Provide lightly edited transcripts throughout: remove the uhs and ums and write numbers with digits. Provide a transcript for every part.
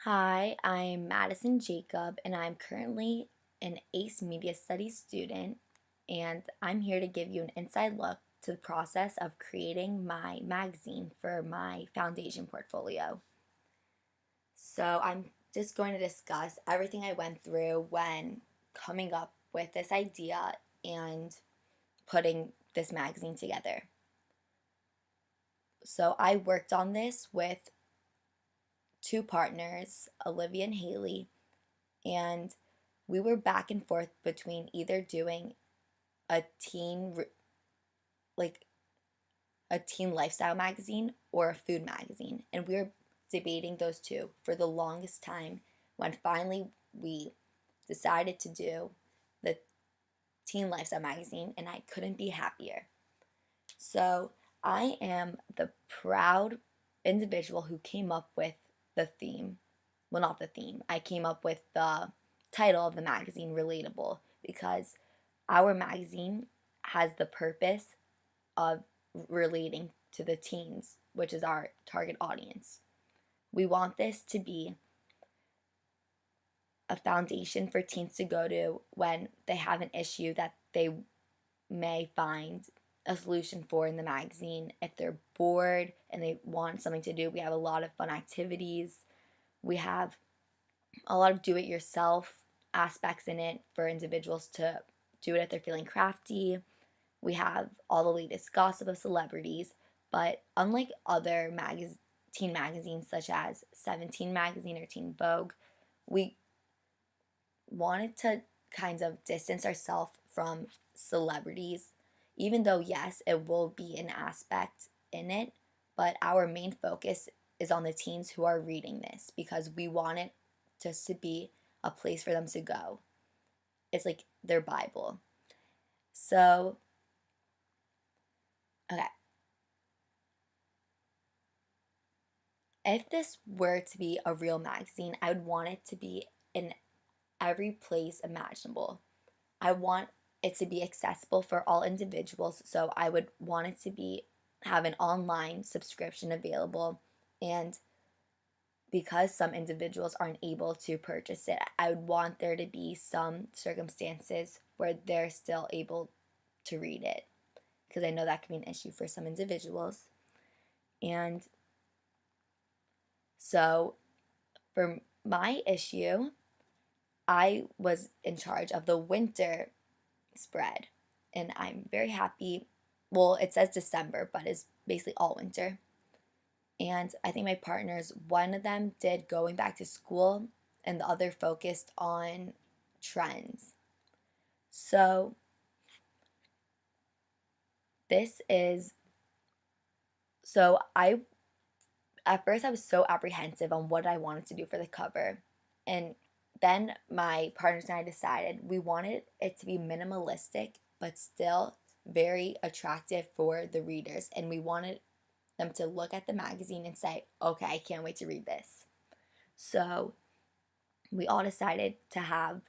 Hi, I'm Madison Jacob, and I'm currently an ACE Media Studies student, and I'm here to give you an inside look to the process of creating my magazine for my foundation portfolio. So, I'm just going to discuss everything I went through when coming up with this idea and putting this magazine together. So, I worked on this with two partners, Olivia and Haley, and we were back and forth between either doing a like a teen lifestyle magazine or a food magazine, and we were debating those two for the longest time when finally we decided to do the teen lifestyle magazine, and I couldn't be happier. So I am the proud individual who came up with the theme. Well, not the theme. I came up with the title of the magazine, Relatable, because our magazine has the purpose of relating to the teens, which is our target audience. We want this to be a foundation for teens to go to when they have an issue that they may find a solution for in the magazine. If they're bored and they want something to do, we have a lot of fun activities. We have a lot of do it yourself aspects in it for individuals to do it if they're feeling crafty. We have all the latest gossip of celebrities, but unlike other teen magazines such as 17 Magazine or Teen Vogue, we wanted to kind of distance ourselves from celebrities, even though, yes, it will be an aspect in it, but our main focus is on the teens who are reading this because we want it just to be a place for them to go. It's like their Bible. So, okay. If this were to be a real magazine, I would want it to be in every place imaginable. I want it to be accessible for all individuals, so I would want it to be have an online subscription available, and because some individuals aren't able to purchase it, I would want there to be some circumstances where they're still able to read it because I know that can be an issue for some individuals. And so for my issue, I was in charge of the winter spread, and I'm very happy. Well, it says December, but it's basically all winter. And I think my partners, one of them did going back to school, and the other focused on trends. So this is so I at first I was so apprehensive on what I wanted to do for the cover. And then my partners and I decided we wanted it to be minimalistic but still very attractive for the readers. And we wanted them to look at the magazine and say, okay, I can't wait to read this. So we all decided to have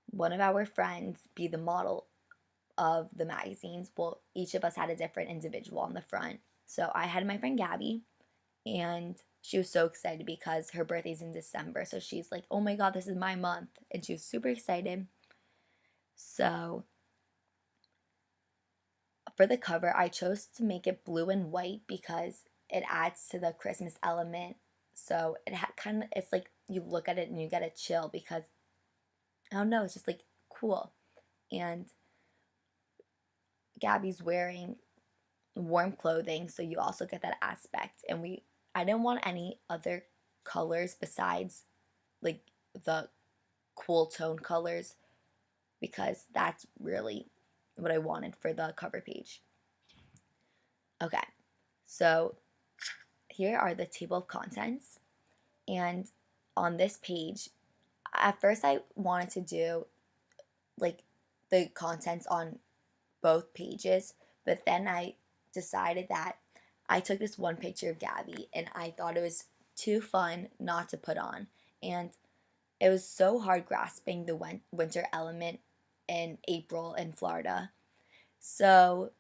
one of our friends be the model of the magazines. Well, each of us had a different individual on the front. So I had my friend Gabby, and she was so excited because her birthday's in December. So she's like, oh my God, this is my month. And she was super excited. So for the cover, I chose to make it blue and white because it adds to the Christmas element. So it's like you look at it and you get a chill because I don't know, it's just like cool. And Gabby's wearing warm clothing, so you also get that aspect. And I didn't want any other colors besides like the cool tone colors because that's really what I wanted for the cover page. Okay, so here are the table of contents. And on this page, at first I wanted to do like the contents on both pages, but then I decided that I took this one picture of Gabby and I thought it was too fun not to put on. And it was so hard grasping the winter element in April in Florida. So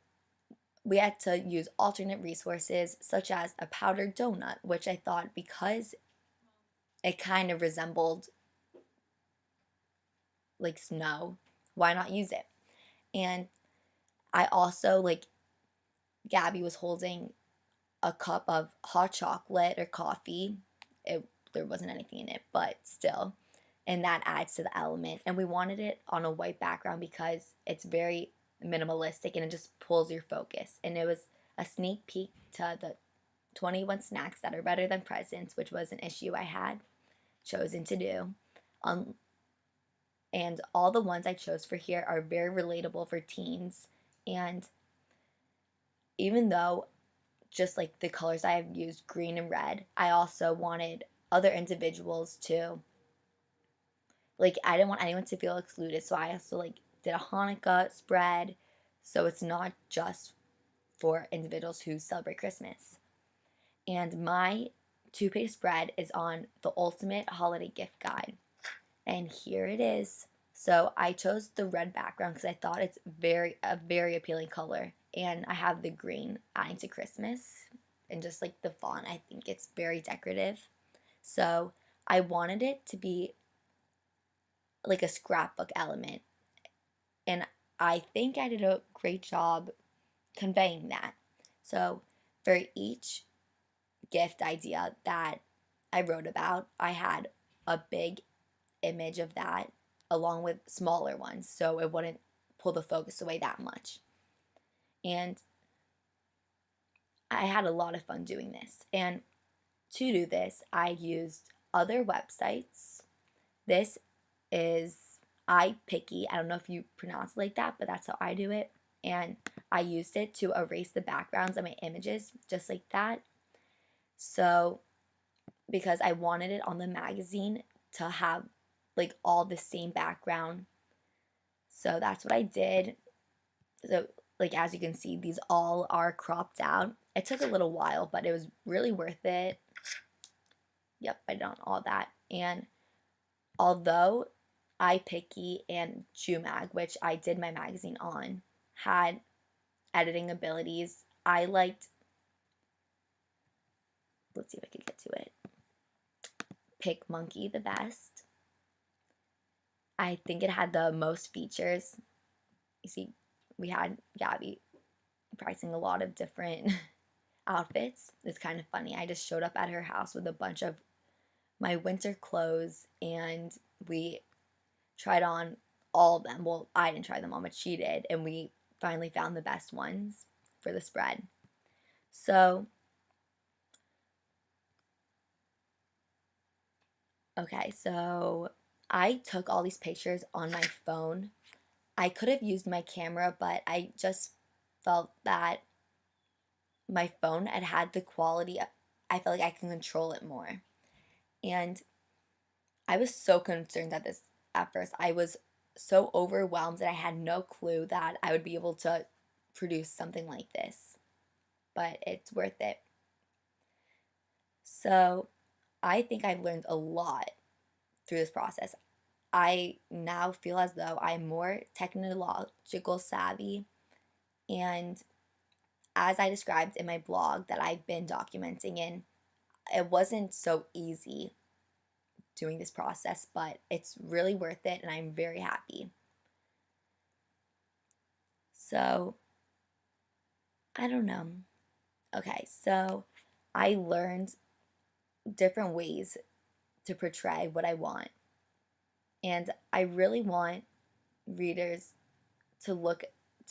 we had to use alternate resources such as a powdered donut, which I thought because it kind of resembled like snow. Why not use it? And I also, like, Gabby was holding a cup of hot chocolate or coffee. There wasn't anything in it, but still. And that adds to the element. And we wanted it on a white background because it's very minimalistic and it just pulls your focus. And it was a sneak peek to the 21 snacks that are better than presents, which was an issue I had chosen to do. Um, and all the ones I chose for here are very relatable for teens. And even though just like the colors I have used, green and red, I also wanted other individuals to, like, I didn't want anyone to feel excluded. So I also like did a Hanukkah spread. So it's not just for individuals who celebrate Christmas. And my 2-page spread is on the Ultimate Holiday Gift Guide. And here it is. So I chose the red background because I thought it's a very appealing color. And I have the green adding to Christmas. And just like the font, I think it's very decorative. So I wanted it to be like a scrapbook element. And I think I did a great job conveying that. So for each gift idea that I wrote about, I had a big image of that along with smaller ones so it wouldn't pull the focus away that much. And I had a lot of fun doing this. And to do this, I used other websites. This is iPicky. I don't know if you pronounce it like that, but that's how I do it. And I used it to erase the backgrounds of my images just like that. So, because I wanted it on the magazine to have like all the same background. So that's what I did. So, like, as you can see, these all are cropped out. It took a little while, but it was really worth it. Yep, I done all that. And although iPicky and Jumag, which I did my magazine on, had editing abilities, I liked, let's see if I can get to it, PicMonkey the best. I think it had the most features. You see, we had Gabby pricing a lot of different outfits. It's kind of funny. I just showed up at her house with a bunch of my winter clothes and we tried on all of them. Well, I didn't try them on, but she did. And we finally found the best ones for the spread. So, okay, so I took all these pictures on my phone. I could have used my camera, but I just felt that my phone had the quality. I felt like I can control it more. And I was so concerned at this at first. I was so overwhelmed that I had no clue that I would be able to produce something like this. But it's worth it. So I think I've learned a lot through this process. I now feel as though I'm more technological savvy. And as I described in my blog that I've been documenting in, it wasn't so easy doing this process, but it's really worth it and I'm very happy. So, I don't know. Okay, so I learned different ways to portray what I want. And I really want readers to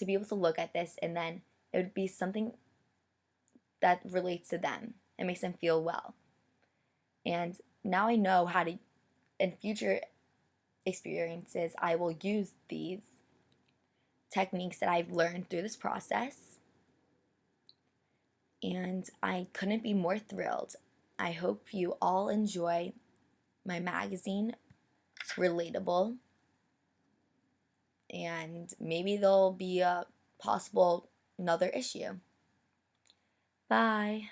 be able to look at this and then it would be something that relates to them and makes them feel well. And now I know how to, in future experiences, I will use these techniques that I've learned through this process. And I couldn't be more thrilled. I hope you all enjoy my magazine, Relatable, and maybe there'll be a possible another issue. Bye.